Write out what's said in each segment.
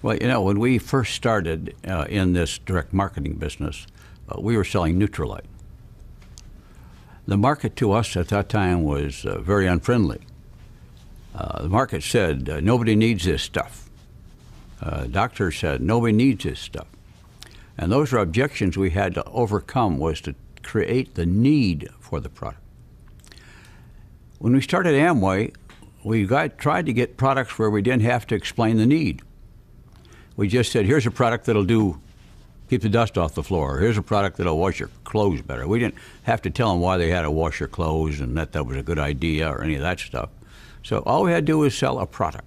Well, you know, when we first started in this direct marketing business, we were selling Neutralite. The market to us at that time was very unfriendly. The market said, nobody needs this stuff. Doctors said, nobody needs this stuff. And those are objections we had to overcome, was to create the need for the product. When we started Amway, we tried to get products where we didn't have to explain the need. We just said, here's a product that'll keep the dust off the floor. Here's a product that'll wash your clothes better. We didn't have to tell them why they had to wash their clothes and that was a good idea or any of that stuff. So all we had to do was sell a product.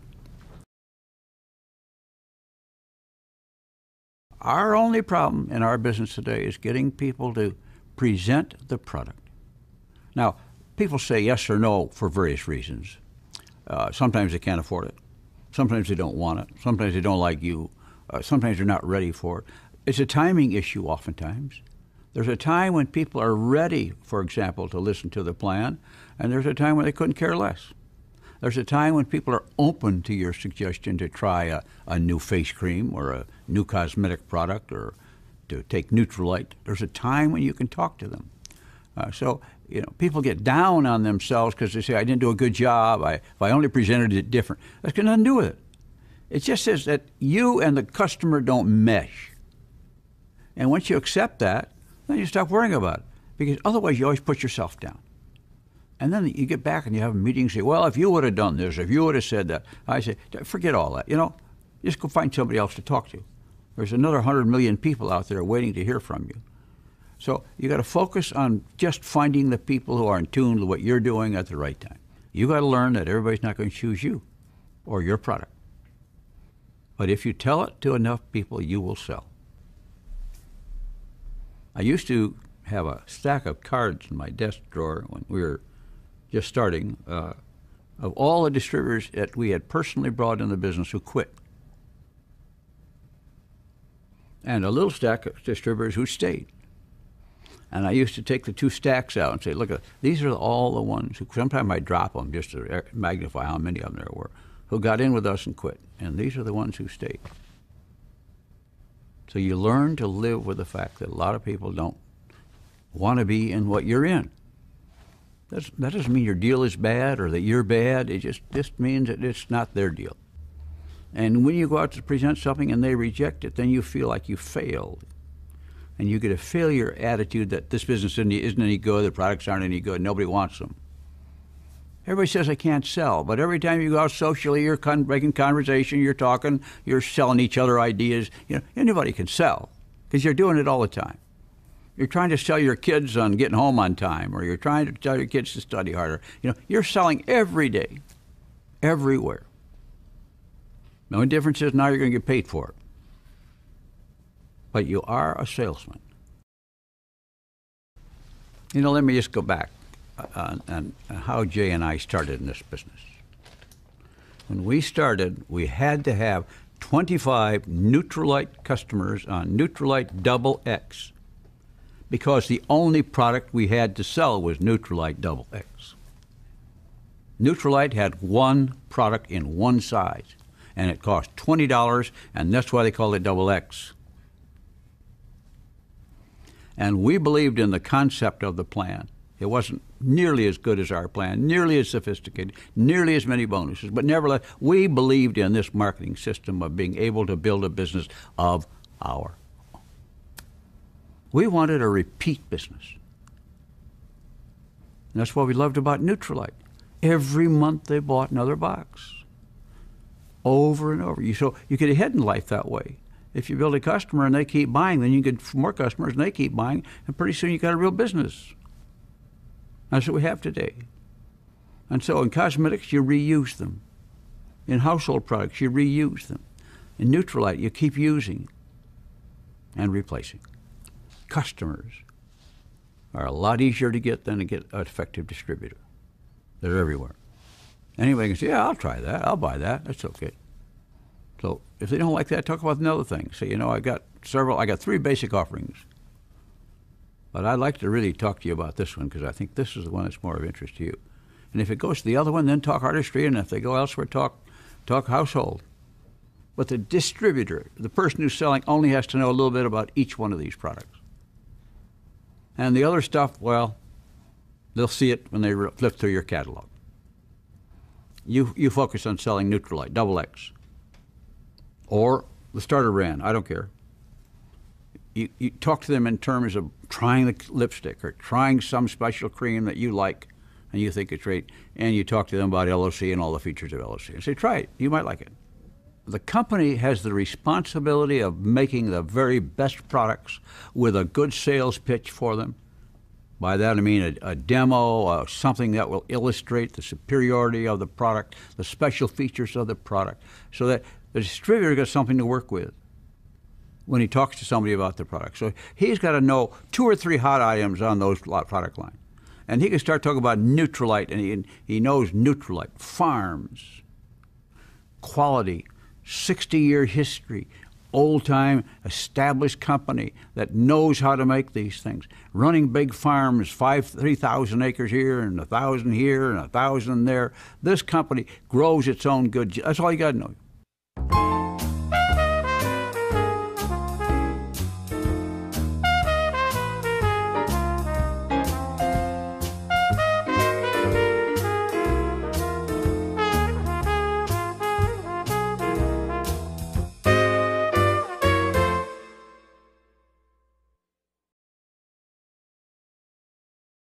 Our only problem in our business today is getting people to present the product. Now, people say yes or no for various reasons. Sometimes they can't afford it. Sometimes they don't want it. Sometimes they don't like you. Sometimes they're not ready for it. It's a timing issue oftentimes. There's a time when people are ready, for example, to listen to the plan, and there's a time when they couldn't care less. There's a time when people are open to your suggestion to try a new face cream or a new cosmetic product or to take Neutralite. There's a time when you can talk to them. So, you know, people get down on themselves because they say, I didn't do a good job. If I only presented it different. That's got nothing to do with it. It just says that you and the customer don't mesh. And once you accept that, then you stop worrying about it. Because otherwise you always put yourself down. And then you get back and you have a meeting and say, well, if you would have done this, if you would have said that. I say, forget all that. You know, just go find somebody else to talk to. There's another 100 million people out there waiting to hear from you. So you got to focus on just finding the people who are in tune with what you're doing at the right time. You got to learn that everybody's not going to choose you or your product. But if you tell it to enough people, you will sell. I used to have a stack of cards in my desk drawer when we were just starting of all the distributors that we had personally brought in the business who quit. And a little stack of distributors who stayed. And I used to take the two stacks out and say, look, these are all the ones who, sometimes I drop them just to magnify how many of them there were, who got in with us and quit. And these are the ones who stayed. So you learn to live with the fact that a lot of people don't want to be in what you're in. That doesn't mean your deal is bad or that you're bad. It just means that it's not their deal. And when you go out to present something and they reject it, then you feel like you failed. And you get a failure attitude that this business isn't any good, the products aren't any good, nobody wants them. Everybody says I can't sell, but every time you go out socially, you're making conversation, you're talking, you're selling each other ideas. You know, anybody can sell because you're doing it all the time. You're trying to sell your kids on getting home on time, or you're trying to tell your kids to study harder. You know, you're selling every day, everywhere. The only difference is now you're going to get paid for it. But you are a salesman. You know, let me just go back on how Jay and I started in this business. When we started, we had to have 25 Neutralite customers on Neutralite XX because the only product we had to sell was Neutralite XX. Neutralite had one product in one size, and it cost $20, and that's why they called it XX. And we believed in the concept of the plan. It wasn't nearly as good as our plan, nearly as sophisticated, nearly as many bonuses, but nevertheless, we believed in this marketing system of being able to build a business of our own. We wanted a repeat business. And that's what we loved about Neutralite. Every month they bought another box, over and over. So you get ahead in life that way. If you build a customer and they keep buying, then you get more customers and they keep buying, and pretty soon you got a real business. That's what we have today. And so in cosmetics, you reuse them. In household products, you reuse them. In Neutralite, you keep using and replacing. Customers are a lot easier to get than to get an effective distributor. They're everywhere. Anybody can say, yeah, I'll try that. I'll buy that. That's okay. So if they don't like that, talk about another thing. Say, you know, I got 3 basic offerings. But I'd like to really talk to you about this one because I think this is the one that's more of interest to you. And if it goes to the other one, then talk artistry. And if they go elsewhere, talk household. But the distributor, the person who's selling, only has to know a little bit about each one of these products. And the other stuff, well, they'll see it when they flip through your catalog. You focus on selling Neutralite, Double X, or the starter brand, I don't care. You talk to them in terms of trying the lipstick or trying some special cream that you like and you think it's great, and you talk to them about LOC and all the features of LOC and say, try it, you might like it. The company has the responsibility of making the very best products with a good sales pitch for them. By that I mean a demo, something that will illustrate the superiority of the product, the special features of the product, so that the distributor gets something to work with when he talks to somebody about the product. So he's got to know 2 or 3 hot items on those product line. And he can start talking about Neutralite, and he knows Neutralite, farms, quality, 60-year history, old-time established company that knows how to make these things. Running big farms, 3,000 acres here and 1,000 here and 1,000 there. This company grows its own goods. That's all you got to know.